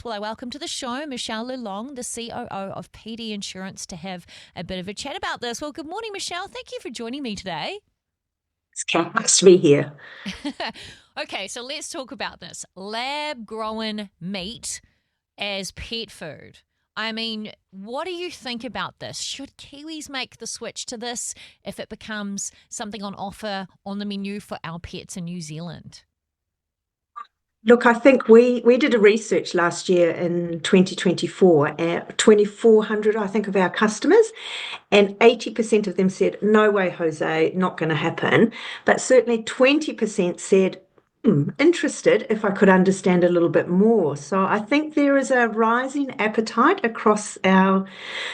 Well, I welcome to the show Michelle Lulong, the COO of PD Insurance, to have a bit of a chat about this. Well, good morning, Michelle. Thank you for joining me today. It's nice to be here. Okay, so let's talk about this. Lab-grown meat as pet food. I mean, what do you think about this? Should Kiwis make the switch to this if it becomes something on offer on the menu for our pets in New Zealand? Look, I think we did a research last year in 2024 at 2,400, I think, of our customers, and 80% of them said, no way, Jose, not going to happen. But certainly 20% said, interested if I could understand a little bit more. So I think there is a rising appetite across our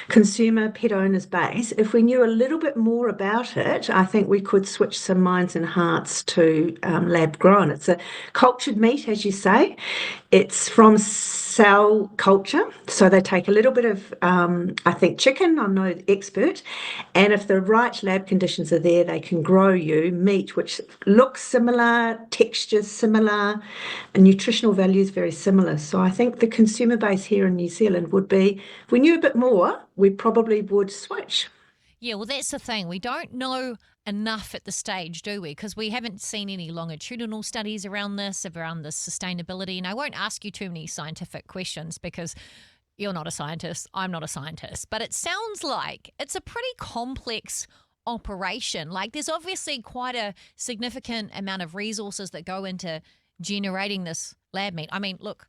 consumer pet owners base. If we knew a little bit more about it, I think we could switch some minds and hearts to lab grown. It's a cultured meat, as you say. It's from cell culture. So they take a little bit of, I think, chicken. I'm no expert. And if the right lab conditions are there, they can grow you meat, which looks similar, textures similar, and nutritional values very similar. So I think the consumer base here in New Zealand would be, if we knew a bit more, we probably would switch. Yeah, well, that's the thing. We don't know enough at the stage, do we? Because we haven't seen any longitudinal studies around this sustainability. And I won't ask you too many scientific questions because you're not a scientist. I'm not a scientist. But it sounds like it's a pretty complex operation. Like there's obviously quite a significant amount of resources that go into generating this lab meat. I mean, look,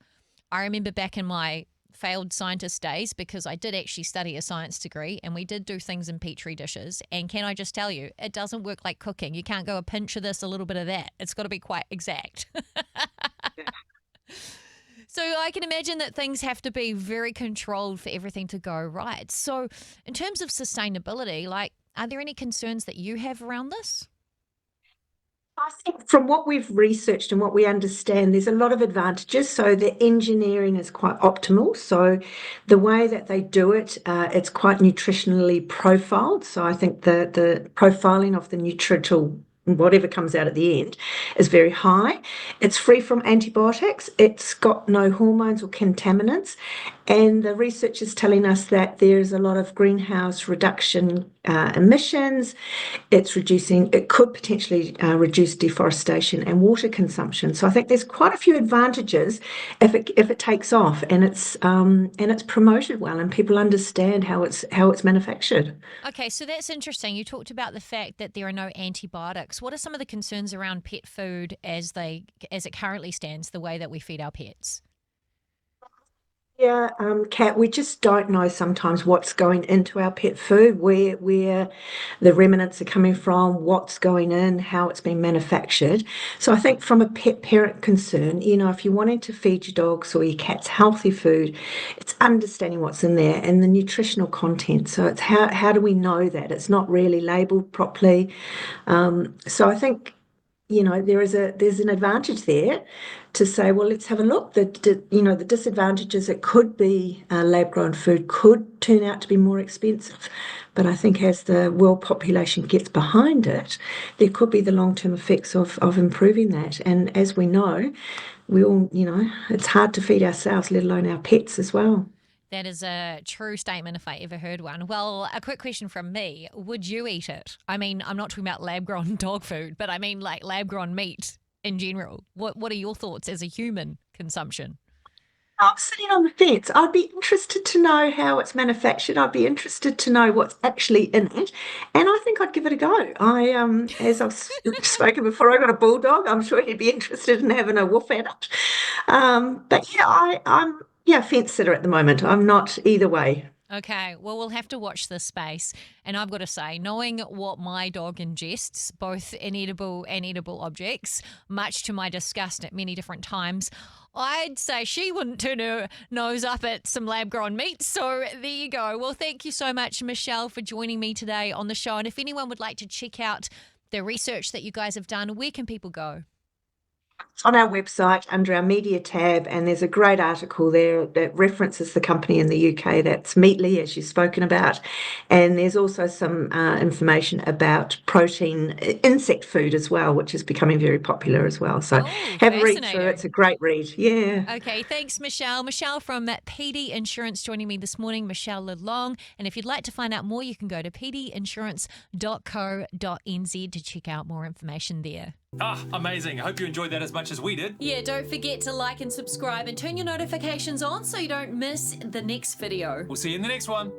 I remember back in my failed scientist days, because I did actually study a science degree and we did do things in petri dishes. And can I just tell you, it doesn't work like cooking. You can't go a pinch of this, a little bit of that. It's got to be quite exact. So I can imagine that things have to be very controlled for everything to go right. So in terms of sustainability, like, are there any concerns that you have around this? I think from what we've researched and what we understand, there's a lot of advantages. So the engineering is quite optimal. So the way that they do it, it's quite nutritionally profiled. So I think the profiling of the nutritional whatever comes out at the end is very high. It's free from antibiotics. It's got no hormones or contaminants. And the research is telling us that there's a lot of greenhouse reduction emissions. It could potentially reduce deforestation and water consumption. So I think there's quite a few advantages if it takes off and it's promoted well and people understand how it's manufactured. Okay, so that's interesting. You talked about the fact that there are no antibiotics. What are some of the concerns around pet food as it currently stands, the way that we feed our pets? Yeah, Kat, we just don't know sometimes what's going into our pet food, where the remnants are coming from, what's going in, how it's been manufactured. So I think from a pet parent concern, if you're wanting to feed your dogs or your cats healthy food, it's understanding what's in there and the nutritional content. So it's how do we know that? It's not really labeled properly. So I think there's an advantage there to say, well, let's have a look. The disadvantages, it could be lab grown food could turn out to be more expensive, but I think as the world population gets behind it, there could be the long term effects of improving that. And as we know, we all it's hard to feed ourselves, let alone our pets as well. That is a true statement if I ever heard one. Well, a quick question from me. Would you eat it? I mean, I'm not talking about lab-grown dog food, but I mean like lab-grown meat in general. What are your thoughts as a human consumption? I'm sitting on the fence. I'd be interested to know how it's manufactured. I'd be interested to know what's actually in it, and I think I'd give it a go. As I've spoken before, I got a bulldog. I'm sure he'd be interested in having a woof at it. But yeah, I'm fence sitter at the moment. I'm not either way. Okay, well, we'll have to watch this space. And I've got to say, knowing what my dog ingests, both inedible and edible objects, much to my disgust at many different times, I'd say she wouldn't turn her nose up at some lab grown meat. So there you go. Well, thank you so much, Michelle, for joining me today on the show. And if anyone would like to check out the research that you guys have done, where can people go? It's on our website under our media tab, and there's a great article there that references the company in the UK. That's Meatly, as you've spoken about. And there's also some information about protein insect food as well, which is becoming very popular as well. So Oh, have a read through. fascinating. It's a great read. Yeah. Okay, thanks, Michelle. Michelle from PD Insurance joining me this morning, Michelle LeLong. And if you'd like to find out more, you can go to pdinsurance.co.nz to check out more information there. Amazing. I hope you enjoyed that as much as we did. Yeah, don't forget to like and subscribe and turn your notifications on so you don't miss the next video. We'll see you in the next one.